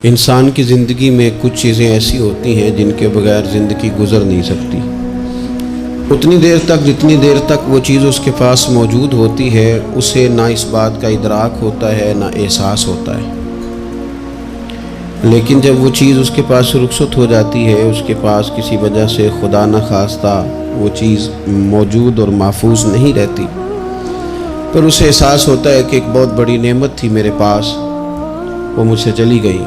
انسان کی زندگی میں کچھ چیزیں ایسی ہوتی ہیں جن کے بغیر زندگی گزر نہیں سکتی۔ اتنی دیر تک جتنی دیر تک وہ چیز اس کے پاس موجود ہوتی ہے اسے نہ اس بات کا ادراک ہوتا ہے نہ احساس ہوتا ہے، لیکن جب وہ چیز اس کے پاس سے رخصت ہو جاتی ہے، اس کے پاس کسی وجہ سے خدا نہ خواستہ وہ چیز موجود اور محفوظ نہیں رہتی، پھر اسے احساس ہوتا ہے کہ ایک بہت بڑی نعمت تھی میرے پاس، وہ مجھ سے چلی گئی۔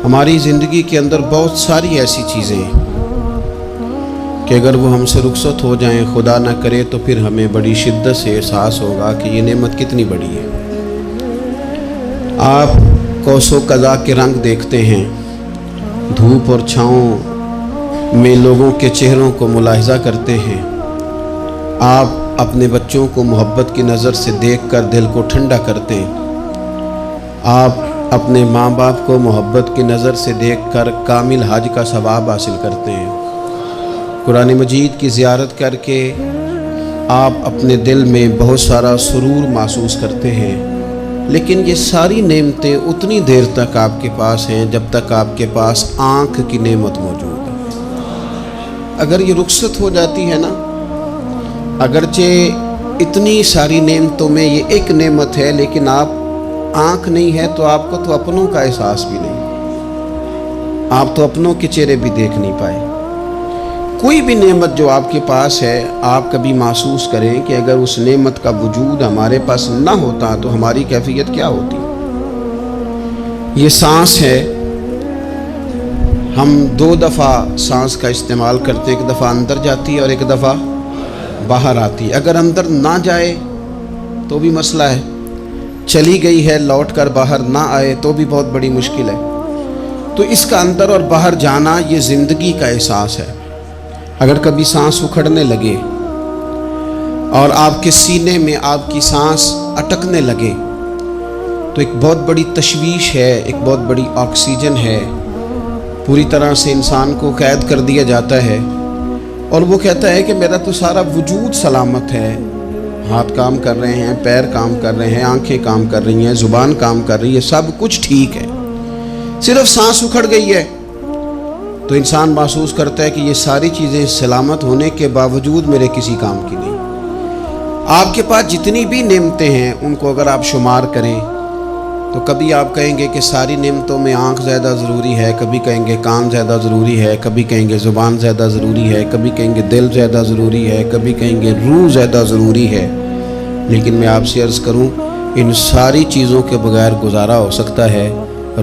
ہماری زندگی کے اندر بہت ساری ایسی چیزیں ہیں کہ اگر وہ ہم سے رخصت ہو جائیں، خدا نہ کرے، تو پھر ہمیں بڑی شدت سے احساس ہوگا کہ یہ نعمت کتنی بڑی ہے۔ آپ قوس و قزح کے رنگ دیکھتے ہیں، دھوپ اور چھاؤں میں لوگوں کے چہروں کو ملاحظہ کرتے ہیں، آپ اپنے بچوں کو محبت کی نظر سے دیکھ کر دل کو ٹھنڈا کرتے ہیں، آپ اپنے ماں باپ کو محبت کی نظر سے دیکھ کر کامل حج کا ثواب حاصل کرتے ہیں، قرآن مجید کی زیارت کر کے آپ اپنے دل میں بہت سارا سرور محسوس کرتے ہیں، لیکن یہ ساری نعمتیں اتنی دیر تک آپ کے پاس ہیں جب تک آپ کے پاس آنکھ کی نعمت موجود ہے۔ اگر یہ رخصت ہو جاتی ہے نا، اگرچہ اتنی ساری نعمتوں میں یہ ایک نعمت ہے، لیکن آپ آنکھ نہیں ہے تو آپ کو تو اپنوں کا احساس بھی نہیں، آپ تو اپنوں کے چہرے بھی دیکھ نہیں پائے۔ کوئی بھی نعمت جو آپ کے پاس ہے، آپ کبھی محسوس کریں کہ اگر اس نعمت کا وجود ہمارے پاس نہ ہوتا تو ہماری کیفیت کیا ہوتی۔ یہ سانس ہے، ہم دو دفعہ سانس کا استعمال کرتے ہیں، ایک دفعہ اندر جاتی ہے اور ایک دفعہ باہر آتی ہے۔ اگر اندر نہ جائے تو بھی مسئلہ ہے، چلی گئی ہے لوٹ کر باہر نہ آئے تو بھی بہت بڑی مشکل ہے۔ تو اس کا اندر اور باہر جانا یہ زندگی کا احساس ہے۔ اگر کبھی سانس اکھڑنے لگے اور آپ کے سینے میں آپ کی سانس اٹکنے لگے تو ایک بہت بڑی تشویش ہے، ایک بہت بڑی آکسیجن ہے، پوری طرح سے انسان کو قید کر دیا جاتا ہے، اور وہ کہتا ہے کہ میرا تو سارا وجود سلامت ہے، ہاتھ کام کر رہے ہیں، پیر کام کر رہے ہیں، آنکھیں کام کر رہی ہیں، زبان کام کر رہی ہے، سب کچھ ٹھیک ہے، صرف سانس اکھڑ گئی ہے۔ تو انسان محسوس کرتا ہے کہ یہ ساری چیزیں سلامت ہونے کے باوجود میرے کسی کام کی نہیں۔ آپ کے پاس جتنی بھی نعمتیں ہیں ان کو اگر آپ شمار کریں تو کبھی آپ کہیں گے کہ ساری نعمتوں میں آنکھ زیادہ ضروری ہے، کبھی کہیں گے کان زیادہ ضروری ہے، کبھی کہیں گے زبان زیادہ ضروری ہے، کبھی کہیں گے دل زیادہ ضروری ہے، کبھی کہیں گے روح زیادہ ضروری ہے، لیکن میں آپ سے عرض کروں ان ساری چیزوں کے بغیر گزارا ہو سکتا ہے،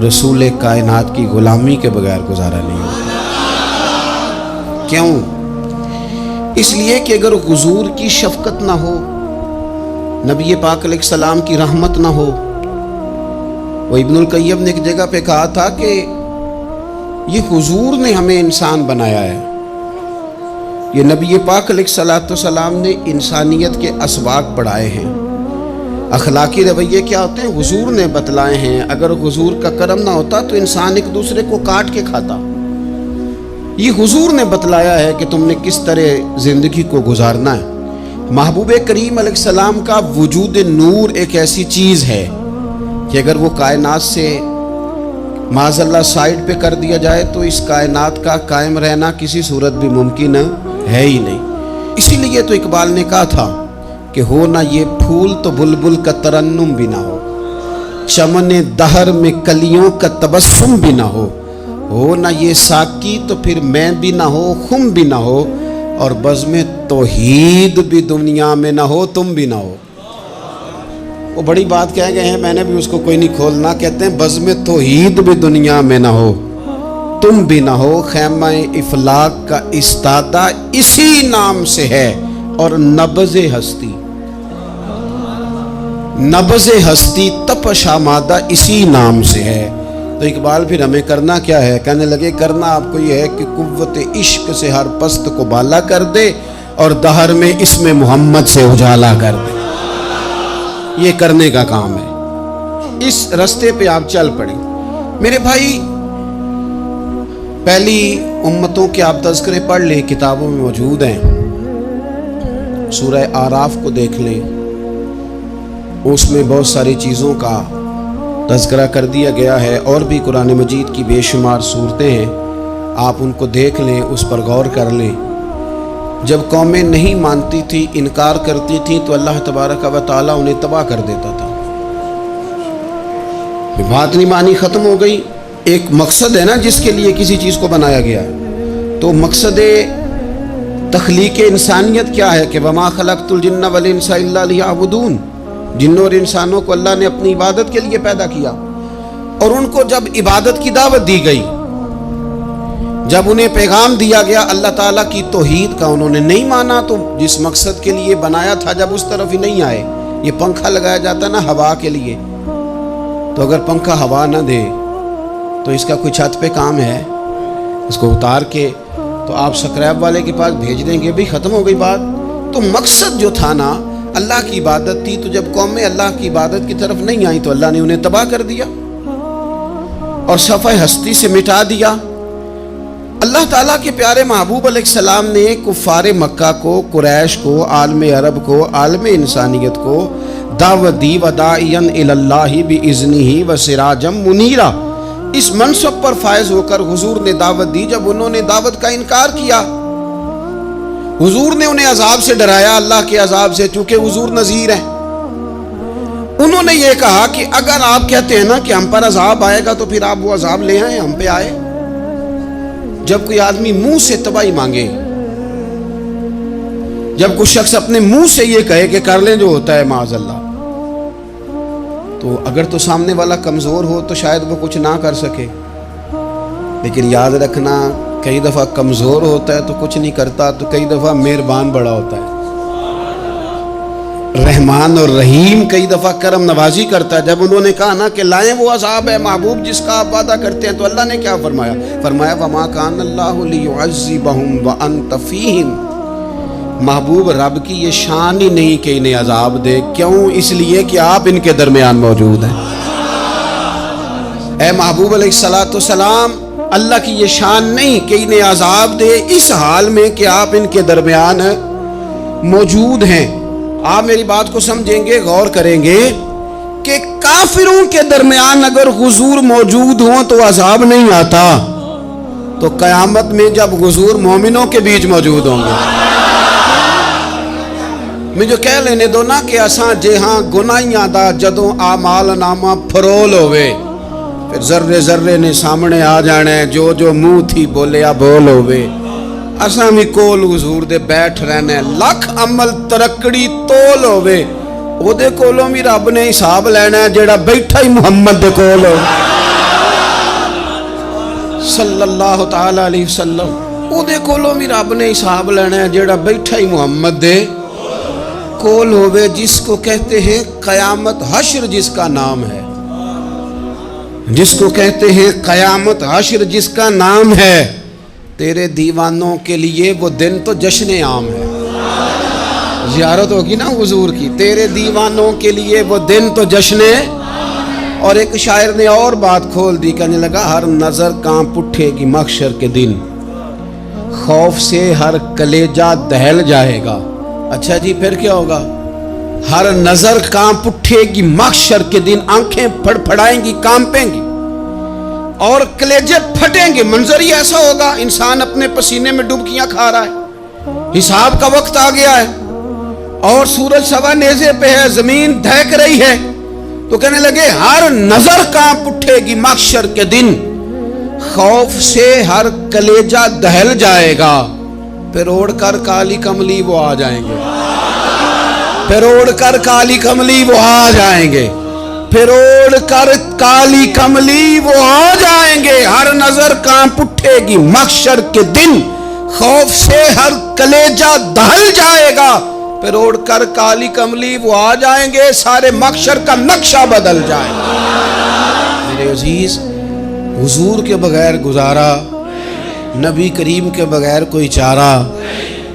رسول کائنات کی غلامی کے بغیر گزارا نہیں ہوتا۔ کیوں؟ اس لیے کہ اگر حضور کی شفقت نہ ہو، نبی پاک علیہ السلام کی رحمت نہ ہو، وہ ابن القیم نے ایک جگہ پہ کہا تھا کہ یہ حضور نے ہمیں انسان بنایا ہے، یہ نبی پاک علیہ السلام نے انسانیت کے اسباق بڑھائے ہیں، اخلاقی رویے کیا ہوتے ہیں حضور نے بتلائے ہیں، اگر حضور کا کرم نہ ہوتا تو انسان ایک دوسرے کو کاٹ کے کھاتا۔ یہ حضور نے بتلایا ہے کہ تم نے کس طرح زندگی کو گزارنا ہے۔ محبوب کریم علیہ السلام کا وجود نور ایک ایسی چیز ہے کہ اگر وہ کائنات سے معاذ اللہ سائڈ پہ کر دیا جائے تو اس کائنات کا قائم رہنا کسی صورت بھی ممکن ہے ہی نہیں۔ اسی لیے تو اقبال نے کہا تھا کہ ہو نہ یہ پھول تو بلبل کا ترنم بھی نہ ہو، چمن دہر میں کلیوں کا تبسم بھی نہ ہو نہ یہ ساقی تو پھر میں بھی نہ ہو، خم بھی نہ ہو، اور بزم توحید بھی دنیا میں نہ ہو، تم بھی نہ ہو۔ وہ بڑی بات کہہ گئے ہیں، میں نے بھی اس کو کوئی نہیں کھولنا، کہتے ہیں بزم توحید بھی دنیا میں نہ ہو، تم بھی نہ ہو، خیمہ افلاق کا استادہ اسی نام سے ہے، اور نبض ہستی تپش آمادہ اسی نام سے ہے۔ تو اقبال پھر ہمیں کرنا کیا ہے؟ کہنے لگے کرنا آپ کو یہ ہے کہ قوت عشق سے ہر پست کو بالا کر دے اور دہر میں اسم محمد سے اجالا کر دے، یہ کرنے کا کام ہے۔ اس رستے پہ آپ چل پڑیں میرے بھائی۔ پہلی امتوں کے آپ تذکرے پڑھ لیں، کتابوں میں موجود ہیں، سورہ آراف کو دیکھ لیں، اس میں بہت ساری چیزوں کا تذکرہ کر دیا گیا ہے، اور بھی قرآن مجید کی بے شمار صورتیں ہیں، آپ ان کو دیکھ لیں، اس پر غور کر لیں۔ جب قومیں نہیں مانتی تھی، انکار کرتی تھیں، تو اللہ تبارک و تعالیٰ انہیں تباہ کر دیتا تھا۔ بات نہیں مانی، ختم ہو گئی۔ ایک مقصد ہے نا جس کے لیے کسی چیز کو بنایا گیا ہے، تو مقصد تخلیق انسانیت کیا ہے کہ وما خلقت الجن والانس الا لیعبدون، جنوں اور انسانوں کو اللہ نے اپنی عبادت کے لیے پیدا کیا، اور ان کو جب عبادت کی دعوت دی گئی، جب انہیں پیغام دیا گیا اللہ تعالیٰ کی توحید کا، انہوں نے نہیں مانا، تو جس مقصد کے لیے بنایا تھا جب اس طرف ہی نہیں آئے۔ یہ پنکھا لگایا جاتا نا ہوا کے لیے، تو اگر پنکھا ہوا نہ دے تو اس کا کوئی چھت پہ کام ہے؟ اس کو اتار کے تو آپ سکریب والے کے پاس بھیج دیں گے، بھی ختم ہو گئی بات۔ تو مقصد جو تھا نا اللہ کی عبادت تھی، تو جب قومیں اللہ کی عبادت کی طرف نہیں آئیں تو اللہ نے انہیں تباہ کر دیا اور صفحہ ہستی سے مٹا دیا۔ اللہ تعالیٰ کے پیارے محبوب علیہ السلام نے کفار مکہ کو، قریش کو، عالم عرب کو، عالم انسانیت کو دعوت دی، وداعیا الی اللہ باذنہ وسراجا منیرا۔ اس منصب پر فائز ہو کر حضور نے دعوت دی۔ جب انہوں نے دعوت کا انکار کیا، حضور نے انہیں عذاب سے ڈرایا، اللہ کے عذاب سے، چونکہ حضور نذیر ہیں۔ انہوں نے یہ کہا کہ اگر آپ کہتے ہیں نا کہ ہم پر عذاب آئے گا تو پھر آپ وہ عذاب لے آئیں، ہم پہ آئے۔ جب کوئی آدمی منہ سے تباہی مانگے، جب کوئی شخص اپنے منہ سے یہ کہے کہ کر لیں جو ہوتا ہے معاذ اللہ، تو اگر تو سامنے والا کمزور ہو تو شاید وہ کچھ نہ کر سکے، لیکن یاد رکھنا کئی دفعہ کمزور ہوتا ہے تو کچھ نہیں کرتا، تو کئی دفعہ مہربان بڑا ہوتا ہے، رحمان اور رحیم کئی دفعہ کرم نوازی کرتا ہے۔ جب انہوں نے کہا نا کہ لائیں وہ عذاب ہے محبوب جس کا آپ وعدہ کرتے ہیں، تو اللہ نے کیا فرمایا؟ فرمایا وما کان اللہ لیعذبہم وانت فیہم۔ محبوب رب کی یہ شان ہی نہیں کہ انہیں عذاب دے، کیوں؟ اس لیے کہ آپ ان کے درمیان موجود ہیں۔ اے محبوب علیہ السلام، اللہ کی یہ شان نہیں کہ انہیں عذاب دے اس حال میں کہ آپ ان کے درمیان موجود ہیں۔ آپ میری بات کو سمجھیں گے، غور کریں گے کہ کافروں کے درمیان اگر حضور موجود ہوں تو عذاب نہیں آتا، تو قیامت میں جب حضور مومنوں کے بیچ موجود ہوں گے، مجھے کہہ لینے دو نا کہ اساں جہاں گناہیاں دا جدوں اعمال نامہ پھرول ہوئے، پھر ذرے ذرے نے سامنے آ جانا ہے، جو جو منہ تھی بولیا بول ہوئے، اساں بھی کول حضور دے بیٹھ رہنے، لکھ عمل ترکڑی تول ہوئے، او دے کولوں بھی رب نے حساب لینا ہے جیڑا بیٹھا ہی محمد دے کول ہو صلی اللہ تعالی علیہ وسلم، او دے کولوں بھی رب نے حساب لینا ہے جیڑا بیٹھا ہی محمد دے کول ہوئے، جس کو کہتے ہیں قیامت حشر، جس کا نام ہے، جس کو کہتے ہیں قیامت حشر، جس کا نام ہے۔ تیرے دیوانوں کے لیے وہ دن تو جشن عام ہے، زیارت ہوگی نا حضور کی، تیرے دیوانوں کے لیے وہ دن تو جشن۔ اور ایک شاعر نے اور بات کھول دی، کہنے لگا ہر نظر کانپ اٹھے گی محشر کے دن، خوف سے ہر کلیجہ دہل جائے گا۔ اچھا جی پھر کیا ہوگا؟ ہر نظر کانپ اٹھے گی محشر کے دن، آنکھیں پھڑ پھڑائیں گی، کانپیں گی اور کلیجے پھٹیں گے۔ منظر ہی ایسا ہوگا، انسان اپنے پسینے میں ڈبکیاں کھا رہا ہے، حساب کا وقت آ گیا ہے اور سورج سوا نیزے پہ ہے، زمین دھڑک رہی ہے، تو کہنے لگے ہر نظر کانپ اٹھے گی محشر کے دن، خوف سے ہر کلیجہ دہل جائے گا، پھر اوڑھ کر کالی کملی وہ آ جائیں گے، پھر اوڑھ کر کالی کملی وہ آ جائیں گے، پھر اوڑھ کر کالی کملی وہ آ جائیں گے، ہر نظر کانپ اٹھے گی محشر کے دن، خوف سے ہر کلیجہ دہل جائے گا، پھر اوڑھ کر کالی کملی وہ آ جائیں گے، سارے محشر کا نقشہ بدل جائے گا۔ میرے عزیز، حضور کے بغیر گزارا، نبی کریم کے بغیر کوئی چارہ،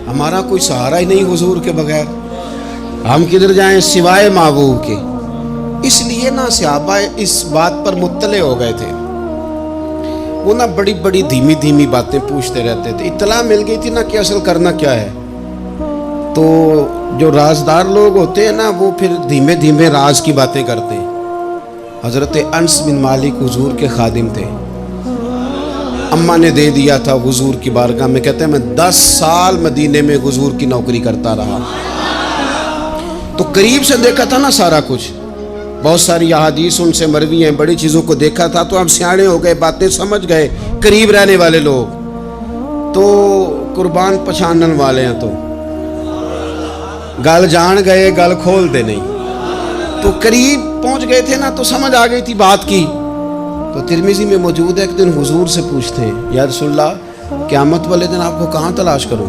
ہمارا کوئی سہارا ہی نہیں حضور کے بغیر، ہم کدھر جائیں سوائے محبوب کے۔ اس لیے نا صحابہ اس بات پر مطلع ہو گئے تھے، وہ نا بڑی بڑی دھیمی دھیمی باتیں پوچھتے رہتے تھے، اطلاع مل گئی تھی نا کہ اصل کرنا کیا ہے۔ تو جو رازدار لوگ ہوتے ہیں نا وہ پھر دھیمے دھیمے راز کی باتیں کرتے ہیں، حضرت انس بن مالک حضور کے خادم تھے. اماں نے دے دیا تھا حضور کی بارگاہ میں. کہتے ہیں میں 10 سال مدینے میں حضور کی نوکری کرتا رہا, تو قریب سے دیکھا تھا نا سارا کچھ. بہت ساری احادیث ان سے مروی ہیں, بڑی چیزوں کو دیکھا تھا. تو ہم سیانے ہو گئے, باتیں سمجھ گئے, قریب رہنے والے لوگ. تو قربان پچھانن والے ہیں, تو گل جان گئے گل کھول دے نہیں. تو قریب پہنچ گئے تھے نا, تو سمجھ آ گئی تھی بات کی. تو ترمذی میں موجود ہے, ایک دن حضور سے پوچھتے ہیں یا رسول اللہ قیامت والے دن آپ کو کہاں تلاش کروں.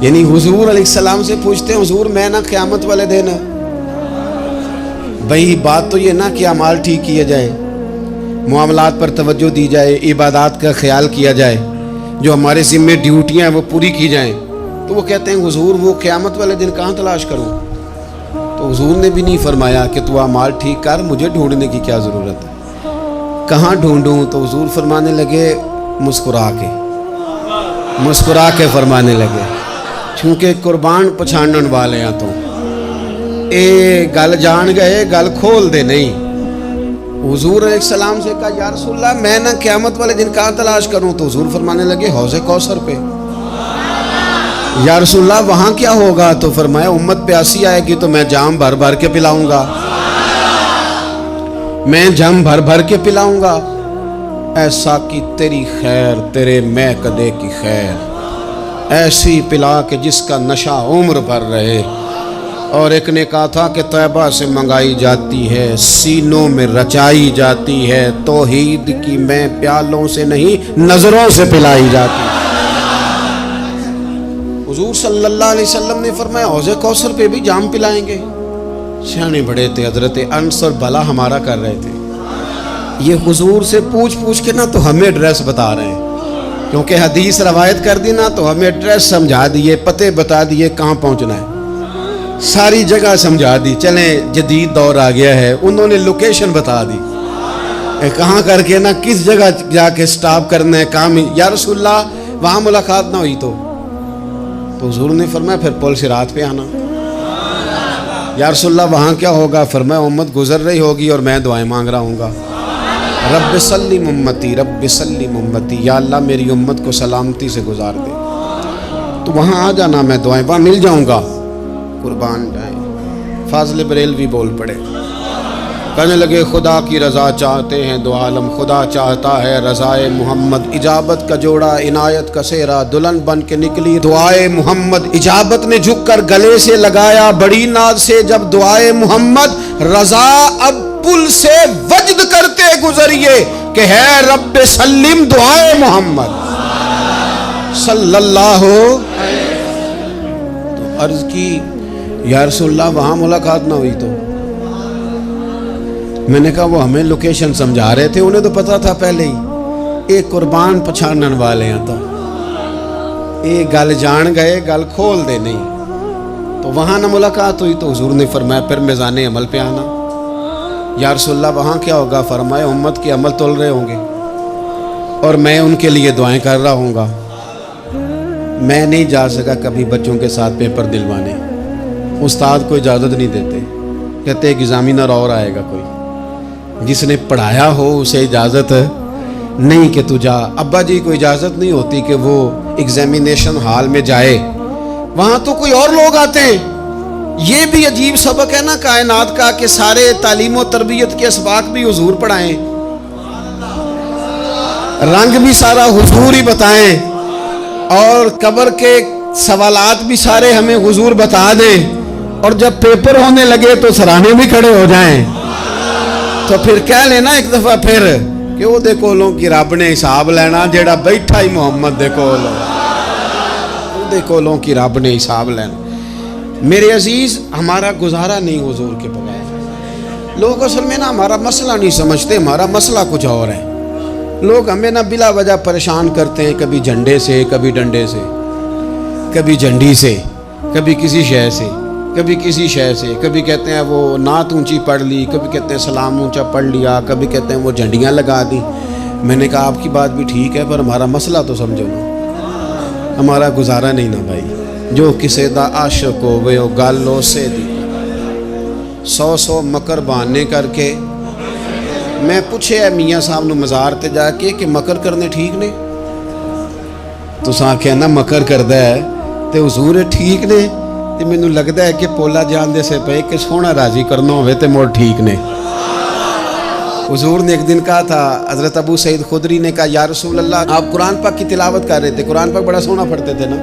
یعنی حضور علیہ السلام سے پوچھتے ہیں حضور میں نا قیامت والے دن, بھئی بات تو یہ نا کہ اعمال ٹھیک کیا جائے, معاملات پر توجہ دی جائے, عبادات کا خیال کیا جائے, جو ہمارے ذمہ ڈیوٹیاں ہیں وہ پوری کی جائیں. تو وہ کہتے ہیں حضور وہ قیامت والے دن کہاں تلاش کروں. تو حضور نے بھی نہیں فرمایا کہ تو اعمال ٹھیک کر, مجھے ڈھونڈنے کی کیا ضرورت ہے, کہاں ڈھونڈوں. تو حضور فرمانے لگے مسکرا کے فرمانے لگے, چونکہ قربان پچھانن والے ہیں, تو اے گل جان گئے گل کھول دے نہیں. حضور علیہ السلام سے کہا یا رسول اللہ میں نہ قیامت والے دن کہاں تلاش کروں. تو حضور فرمانے لگے حوض کوثر پہ. یا رسول اللہ وہاں کیا ہوگا. تو فرمایا امت پیاسی آئے گی تو میں جام بھر بھر کے پلاؤں گا, میں جام بھر بھر کے پلاؤں گا. ایسا کی تیری خیر تیرے میں کدے کی خیر, ایسی پلا کہ جس کا نشہ عمر بھر رہے. اور ایک نے کہا تھا کہ طیبہ سے منگائی جاتی ہے, سینوں میں رچائی جاتی ہے, توحید کی میں پیالوں سے نہیں نظروں سے پلائی جاتی ہے. حضور صلی اللہ علیہ وسلم نے فرمایا حوض کوثر پہ بھی جام پلائیں گے. سیانے بڑے تھے حضرت انس, اور بھلا ہمارا کر رہے تھے. یہ حضور سے پوچھ کے نا تو ہمیں ایڈریس بتا رہے ہیں, کیونکہ حدیث روایت کر دی نا تو ہمیں ایڈریس سمجھا دیے, پتے بتا دیے کہاں پہنچنا ہے, ساری جگہ سمجھا دی. چلیں جدید دور آ گیا ہے, انہوں نے لوکیشن بتا دی کہاں کر کے نا کس جگہ جا کے سٹاپ کرنا ہے کام. یا رسول اللہ وہاں ملاقات نہ ہوئی تو حضور نے فرمایا پھر پل صراط پہ آنا. یا رسول اللہ وہاں کیا ہوگا. فرمایا امت گزر رہی ہوگی اور میں دعائیں مانگ رہا ہوں گا, رب سلم امتی رب سلم امتی, یا اللہ میری امت کو سلامتی سے گزار دے. تو وہاں آ جانا, میں دعائیں وہاں مل جاؤں گا. قربان جائیں. فاضل بریلوی بول پڑے, کہنے لگے خدا کی رضا چاہتے ہیں دو عالم, خدا چاہتا ہے رضائے محمد. اجابت کا جوڑا عنایت کا سہرا, دلہن بن کے نکلی دعائے محمد. اجابت نے جھک کر گلے سے لگایا بڑی ناز سے جب دعائے محمد. رضا اب پل سے وجد کرتے گزریے کہ ہے رب سلم دعائے محمد صلی اللہ. تو عرض کی یا رسول اللہ وہاں ملاقات نہ ہوئی. تو میں نے کہا وہ ہمیں لوکیشن سمجھا رہے تھے, انہیں تو پتا تھا پہلے ہی. ایک قربان پچھانن والے ہیں, تو ایک گل جان گئے گل کھول دے نہیں. تو وہاں نہ ملاقات ہوئی تو حضور نے فرمایا پھر میزان عمل پہ آنا. یا رسول اللہ وہاں کیا ہوگا. فرمایا امت کے عمل تول رہے ہوں گے اور میں ان کے لیے دعائیں کر رہا ہوں گا. میں نہیں جا سکا کبھی بچوں کے ساتھ پیپر دلوانے, استاد کو اجازت نہیں دیتے, کہتے ایگزامینر اور آئے گا کوئی, جس نے پڑھایا ہو اسے اجازت نہیں کہ تو جا. ابا جی کو اجازت نہیں ہوتی کہ وہ ایگزامینیشن ہال میں جائے, وہاں تو کوئی اور لوگ آتے ہیں. یہ بھی عجیب سبق ہے نا کائنات کا کہ سارے تعلیم و تربیت کے اسباق بھی حضور پڑھائیں, رنگ بھی سارا حضور ہی بتائیں, اور قبر کے سوالات بھی سارے ہمیں حضور بتا دیں, اور جب پیپر ہونے لگے تو سرانے بھی کھڑے ہو جائیں. تو پھر کہہ لینا ایک دفعہ پھر کہ وہ دے کولوں کی رب نے حساب لینا, جیڑا بیٹھا ہی محمد دے کول, وہ دے کولوں کی رب نے حساب لینا. میرے عزیز ہمارا گزارا نہیں حضور کے بغیر. لوگ اصل میں نا ہمارا مسئلہ نہیں سمجھتے, ہمارا مسئلہ کچھ اور ہے. لوگ ہمیں نا بلا وجہ پریشان کرتے ہیں, کبھی جھنڈے سے, کبھی ڈنڈے سے, کبھی جھنڈی سے, کبھی کسی شے سے, کبھی کسی شے سے. کبھی کہتے ہیں وہ نعت اونچی پڑھ لی, کبھی کہتے ہیں سلام اونچا پڑھ لیا, کبھی کہتے ہیں وہ جھنڈیاں لگا دی. میں نے کہا آپ کی بات بھی ٹھیک ہے, پر ہمارا مسئلہ تو سمجھو نا, ہمارا گزارا نہیں نا بھائی. جو کسے دا عاشق ہوئے او گل اسے دی, 100 مکر بہانے کر کے میں پوچھے میاں صاحب نو مزار تے جا کے کہ مکر کرنے ٹھیک نے؟ تو ساں کہنا مکر کردہ ہے تے حضور ٹھیک نے؟ تے میں نو لگتا ہے کہ پولا جان دے سے پہ کہ سونا راضی کرنا ہوئے تے موڑ ٹھیک نے۔ حضور نے ایک دن کہا تھا، حضرت ابو سعید خدری نے کہا یا رسول اللہ آپ قرآن پاک کی تلاوت کر رہے تھے، قرآن پاک بڑا سونا پڑھتے تھے نا۔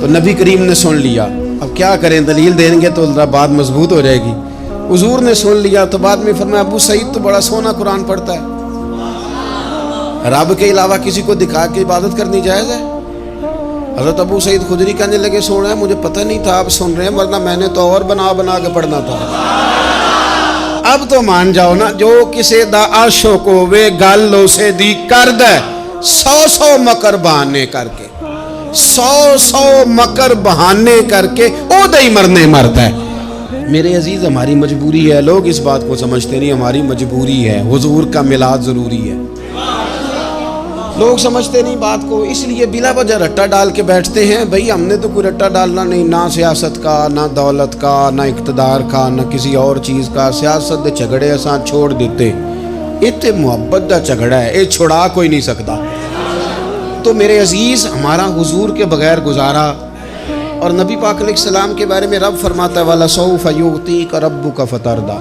تو نبی کریم نے سن لیا، اب کیا کریں دلیل دیں گے تو بات مضبوط ہو جائے گی۔ حضور نے سن لیا تو بعد میں فرمایا ابو سعید تو بڑا سونا قرآن پڑھتا ہے، رب کے علاوہ کسی کو دکھا کے عبادت کرنی جائز ہے؟ حضرت ابو سعید خدری کہنے لگے سن رہے ہیں، مجھے پتہ نہیں تھا آپ سن رہے ہیں، ورنہ میں نے تو اور بنا بنا کے پڑھنا تھا۔ اب تو مان جاؤ نا، جو کسے دا عاشق ہوئے گل اسے دی کرد ہے 100 مکر بہانے کر کے، 100 مکر بہانے کر کے او دے ہی مرنے مرد ہے۔ میرے عزیز ہماری مجبوری ہے، لوگ اس بات کو سمجھتے نہیں، ہماری مجبوری ہے، حضور کا میلاد ضروری ہے، لوگ سمجھتے نہیں بات کو، اس لیے بلا وجہ رٹا ڈال کے بیٹھتے ہیں۔ بھئی ہم نے تو کوئی رٹا ڈالنا نہیں، نہ سیاست کا، نہ دولت کا، نہ اقتدار کا، نہ کسی اور چیز کا۔ سیاست دے جھگڑے اساں چھوڑ دیتے، اتنے محبت دا جھگڑا ہے، یہ چھڑا کوئی نہیں سکتا۔ تو میرے عزیز ہمارا حضور کے بغیر گزارا، اور نبی پاک علیہ السلام کے بارے میں رب فرماتا ہے وَلَسَوْفَ يُعْطِيكَ رَبُّكَ فَتَرْضَىٰ،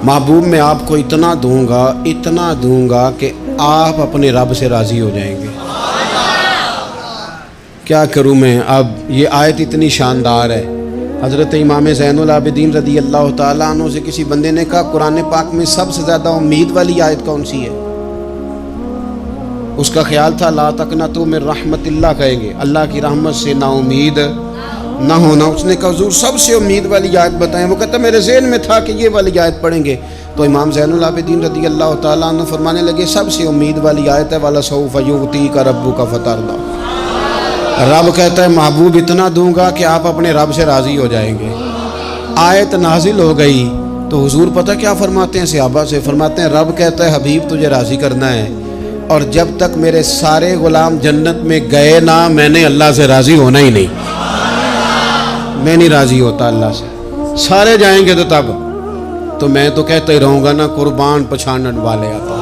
محبوب میں آپ کو اتنا دوں گا کہ آپ اپنے رب سے راضی ہو جائیں گے۔ کیا کروں میں؟ اب یہ آیت اتنی شاندار ہے۔ حضرت امام زین العابدین رضی اللہ تعالیٰ عنہ سے کسی بندے نے کہا قرآن پاک میں سب سے زیادہ امید والی آیت کون سی ہے؟ اس کا خیال تھا لا تقنطوا من رحمت اللہ کہیں گے، اللہ کی رحمت سے نا امید نہ ہونا۔ اس نے کہا حضور سب سے امید والی آیت بتائیں، وہ کہتا میرے ذہن میں تھا کہ یہ والی آیت پڑھیں گے۔ تو امام زین العابدین رضی اللہ تعالیٰ عنہ فرمانے لگے سب سے امید والی آیت ہے وَلَسَوْفَ يُعْطِيكَ رَبُّكَ فَتَرْضَىٰ، رب کہتا ہے محبوب اتنا دوں گا کہ آپ اپنے رب سے راضی ہو جائیں گے۔ آیت نازل ہو گئی تو حضور پتہ کیا فرماتے ہیں صحابہ سے؟ فرماتے ہیں رب کہتا ہے حبیب تجھے راضی کرنا ہے، اور جب تک میرے سارے غلام جنت میں گئے نہ میں نے اللہ سے راضی ہونا ہی نہیں، میں نہیں راضی ہوتا اللہ سے، سارے جائیں گے تو تب تو میں تو کہتا ہی رہوں گا نا قربان پچھانن والے آتا۔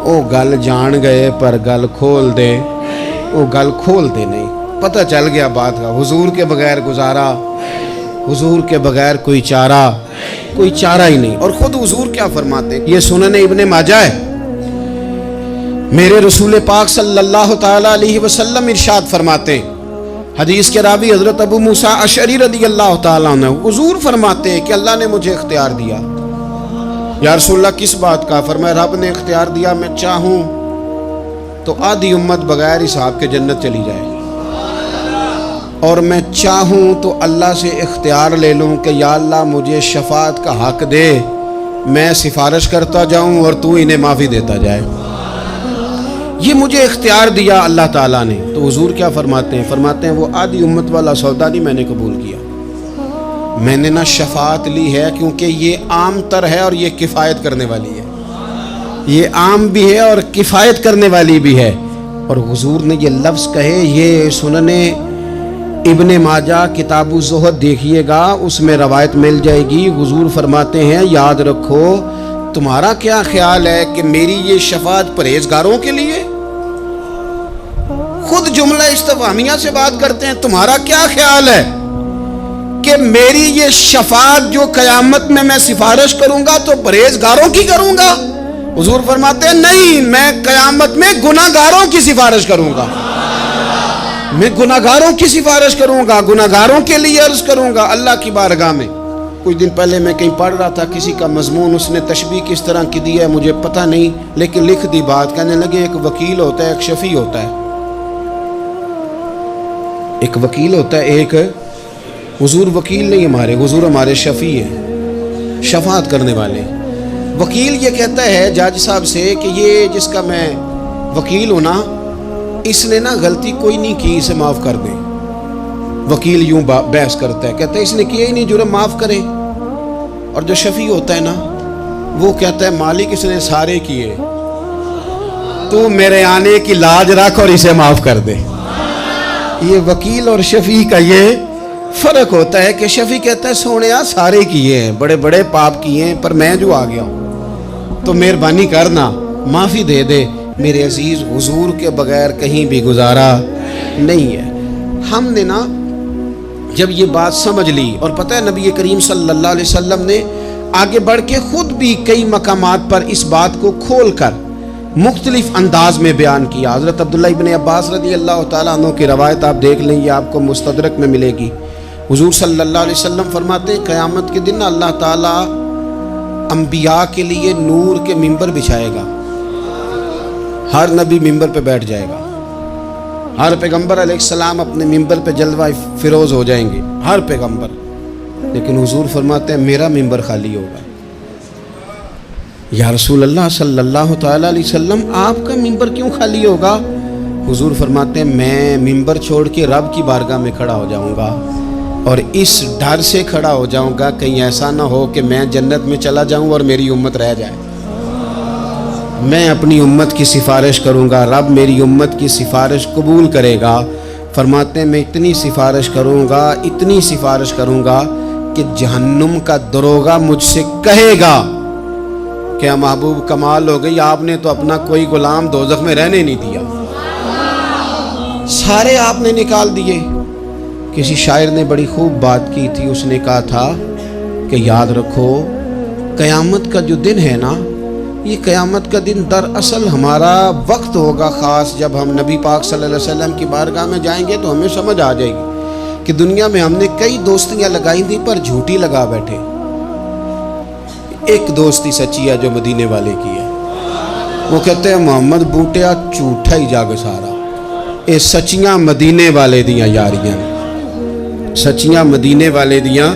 او گل جان گئے پر گل کھول دے، او گل کھول دے نہیں، پتہ چل گیا بات کا۔ حضور کے بغیر گزارا، حضور کے بغیر کوئی چارہ ہی نہیں۔ اور خود حضور کیا فرماتے ہیں؟ یہ سنن ابن ماجہ ہے، میرے رسول پاک صلی اللہ تعالیٰ علیہ وسلم ارشاد فرماتے ہیں، حدیث کے راوی حضرت ابو موسیٰ اشعری رضی اللہ تعالیٰ عنہ، حضور فرماتے ہیں کہ اللہ نے مجھے اختیار دیا۔ یا رسول اللہ کس بات کا؟ فرمایا رب نے اختیار دیا میں چاہوں تو آدھی امت بغیر حساب کے جنت چلی جائے، اور میں چاہوں تو اللہ سے اختیار لے لوں کہ یا اللہ مجھے شفاعت کا حق دے، میں سفارش کرتا جاؤں اور تو انہیں معافی دیتا جائے۔ یہ مجھے اختیار دیا اللہ تعالیٰ نے۔ تو حضور کیا فرماتے ہیں؟ فرماتے ہیں وہ آدھی امت والا سودا نہیں میں نے قبول کیا، میں نے نہ شفاعت لی ہے، کیونکہ یہ عام تر ہے اور یہ کفایت کرنے والی ہے، یہ عام بھی ہے اور کفایت کرنے والی بھی ہے۔ اور حضور نے یہ لفظ کہے، یہ سنن ابن ماجہ کتاب الزہد دیکھیے گا، اس میں روایت مل جائے گی۔ حضور فرماتے ہیں یاد رکھو تمہارا کیا خیال ہے کہ میری یہ شفاعت پرہیزگاروں کے لیے؟ خود جملہ استفہامیہ سے بات کرتے ہیں، تمہارا کیا خیال ہے کہ میری یہ شفاعت جو قیامت میں میں سفارش کروں گا تو پرہیزگاروں کی کروں گا؟ حضور فرماتے ہیں نہیں، میں قیامت میں گناہگاروں کی سفارش کروں گا، میں گناہگاروں کی سفارش کروں گا، گناہگاروں کے لیے عرض کروں گا اللہ کی بارگاہ میں۔ کچھ دن پہلے میں کہیں پڑھ رہا تھا کسی کا مضمون، اس نے تشبیہ کس طرح کی دی ہے مجھے پتہ نہیں، لیکن لکھ دی بات، کہنے لگے ایک وکیل ہوتا ہے ایک شفیع ہوتا ہے، ایک وکیل ہوتا ہے ایک، حضور وکیل نہیں ہمارے، حضور ہمارے شفیع ہیں، شفاعت کرنے والے۔ وکیل یہ کہتا ہے جج صاحب سے کہ یہ جس کا میں وکیل ہوں نا اس نے نا غلطی کوئی نہیں کی، اسے معاف کر دیں۔ وکیل یوں بحث کرتا ہے، کہتا ہے اس نے کیا ہی نہیں، جرم معاف کرے۔ اور جو شفیع ہوتا ہے نا وہ کہتا ہے مالک اس نے سارے کیے، تو میرے آنے کی لاج رکھ اور اسے معاف کر دے۔ یہ وکیل اور شفیع کا یہ فرق ہوتا ہے کہ شفیع کہتا ہے سونے سارے کیے ہیں، بڑے بڑے پاپ کیے ہیں، پر میں جو آ گیا ہوں تو مہربانی کرنا معافی دے دے۔ میرے عزیز، حضور کے بغیر کہیں بھی گزارا نہیں ہے۔ ہم نے نا جب یہ بات سمجھ لی، اور پتہ ہے نبی کریم صلی اللہ علیہ وسلم نے آگے بڑھ کے خود بھی کئی مقامات پر اس بات کو کھول کر مختلف انداز میں بیان کیا۔ حضرت عبداللہ ابن عباس رضی اللہ تعالیٰ عنہ کی روایت آپ دیکھ لیں، یہ آپ کو مستدرک میں ملے گی۔ حضور صلی اللہ علیہ وسلم فرماتے ہیں قیامت کے دن اللہ تعالیٰ انبیاء کے لیے نور کے ممبر بچھائے گا، ہر نبی ممبر پہ بیٹھ جائے گا، ہر پیغمبر علیہ السلام اپنے ممبر پہ جلوہ فروز ہو جائیں گے، ہر پیغمبر۔ لیکن حضور فرماتے ہیں میرا ممبر خالی ہوگا۔ یا رسول اللہ صلی اللہ تعالیٰ علیہ وسلم آپ کا ممبر کیوں خالی ہوگا؟ حضور فرماتے ہیں میں ممبر چھوڑ کے رب کی بارگاہ میں کھڑا ہو جاؤں گا، اور اس ڈر سے کھڑا ہو جاؤں گا کہیں ایسا نہ ہو کہ میں جنت میں چلا جاؤں اور میری امت رہ جائے۔ میں اپنی امت کی سفارش کروں گا، رب میری امت کی سفارش قبول کرے گا۔ فرماتے ہیں میں اتنی سفارش کروں گا کہ جہنم کا دروغہ مجھ سے کہے گا کہ محبوب کمال ہو گئی، آپ نے تو اپنا کوئی غلام دوزخ میں رہنے نہیں دیا، سارے آپ نے نکال دیے۔ کسی شاعر نے بڑی خوب بات کی تھی، اس نے کہا تھا کہ یاد رکھو قیامت کا جو دن ہے نا، یہ قیامت کا دن دراصل ہمارا وقت ہوگا خاص، جب ہم نبی پاک صلی اللہ علیہ وسلم کی بارگاہ میں جائیں گے تو ہمیں سمجھ آ جائے گی کہ دنیا میں ہم نے کئی دوستیاں لگائی تھیں پر جھوٹی لگا بیٹھے۔ ایک دوستی سچی ہے جو مدینے والے کی ہے، وہ کہتے ہیں محمد بوٹیا جھوٹا ہی جاگ سارا، اے سچیاں مدینے والے دیاں یاریاں، سچیاں مدینے والے دیاں۔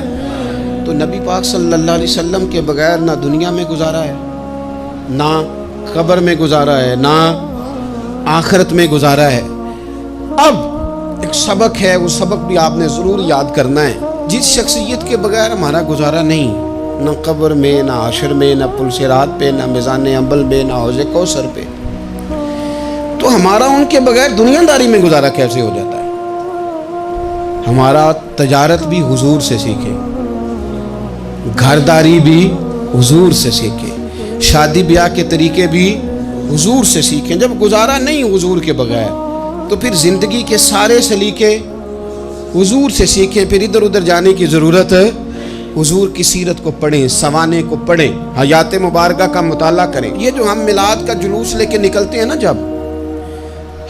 تو نبی پاک صلی اللہ علیہ وسلم کے بغیر نہ دنیا میں گزارا ہے، نہ قبر میں گزارا ہے، نہ آخرت میں گزارا ہے۔ اب ایک سبق ہے، وہ سبق بھی آپ نے ضرور یاد کرنا ہے۔ جس شخصیت کے بغیر ہمارا گزارا نہیں، نہ قبر میں، نہ حشر میں، نہ پل صراط پہ، نہ میزان انبل میں، نہ حوض کوثر پہ، تو ہمارا ان کے بغیر دنیا داری میں گزارا کیسے ہو جاتا ہے؟ ہمارا تجارت بھی حضور سے سیکھے، گھرداری بھی حضور سے سیکھے، شادی بیاہ کے طریقے بھی حضور سے سیکھیں۔ جب گزارا نہیں حضور کے بغیر تو پھر زندگی کے سارے سلیقے حضور سے سیکھیں۔ پھر ادھر ادھر جانے کی ضرورت ہے، حضور کی سیرت کو پڑھیں، سوانے کو پڑھیں، حیات مبارکہ کا مطالعہ کریں۔ یہ جو ہم میلاد کا جلوس لے کے نکلتے ہیں نا، جب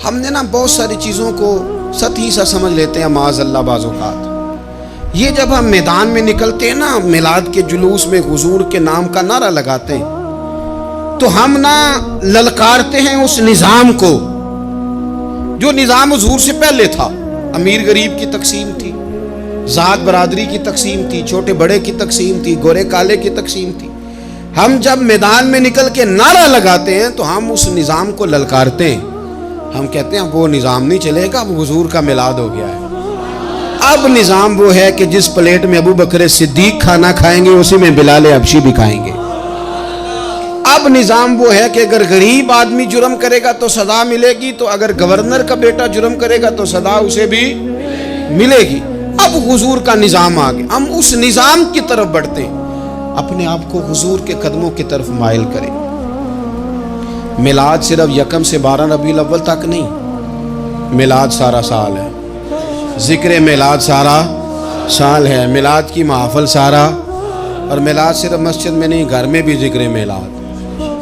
ہم نے نا بہت ساری چیزوں کو سطحی سا سمجھ لیتے ہیں معاذ اللہ بعض اوقات۔ یہ جب ہم میدان میں نکلتے ہیں نا، میلاد کے جلوس میں حضور کے نام کا نعرہ لگاتے ہیں، تو ہم نہ للکارتے ہیں اس نظام کو جو نظام حضور سے پہلے تھا۔ امیر غریب کی تقسیم تھی، ذات برادری کی تقسیم تھی، چھوٹے بڑے کی تقسیم تھی، گورے کالے کی تقسیم تھی۔ ہم جب میدان میں نکل کے نعرہ لگاتے ہیں تو ہم اس نظام کو للکارتے ہیں۔ ہم کہتے ہیں وہ نظام نہیں چلے گا، اب حضور کا میلاد ہو گیا ہے۔ اب نظام وہ ہے کہ جس پلیٹ میں ابو بکر صدیق کھانا کھائیں گے اسی میں بلال حبشی بھی کھائیں گے۔ اب نظام وہ ہے کہ اگر غریب آدمی جرم کرے گا تو سزا ملے گی، تو اگر گورنر کا بیٹا جرم کرے گا تو سزا اسے بھی ملے گی۔ اب حضور کا نظام آ گیا، ہم اس نظام کی طرف بڑھتے ہیں۔ اپنے آپ کو حضور کے قدموں کی طرف مائل کریں۔ میلاد صرف 1 سے 12 ربیع الاول تک نہیں، میلاد سارا سال ہے، ذکر میلاد سارا سال ہے، میلاد کی محفل سارا، اور میلاد صرف مسجد میں نہیں، گھر میں بھی ذکر میلاد،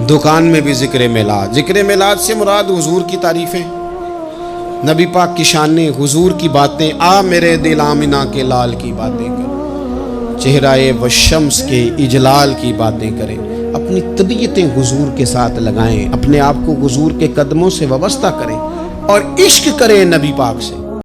دکان میں بھی ذکر میلاد۔ ذکر میلاد سے مراد حضور کی تعریفیں، نبی پاک کی شانیں، حضور کی باتیں۔ آ میرے دل آمنہ کے لال کی باتیں کر، چہرہ والشمس کے اجلال کی باتیں کریں۔ اپنی طبیعتیں حضور کے ساتھ لگائیں، اپنے آپ کو حضور کے قدموں سے وابستہ کریں اور عشق کریں نبی پاک سے۔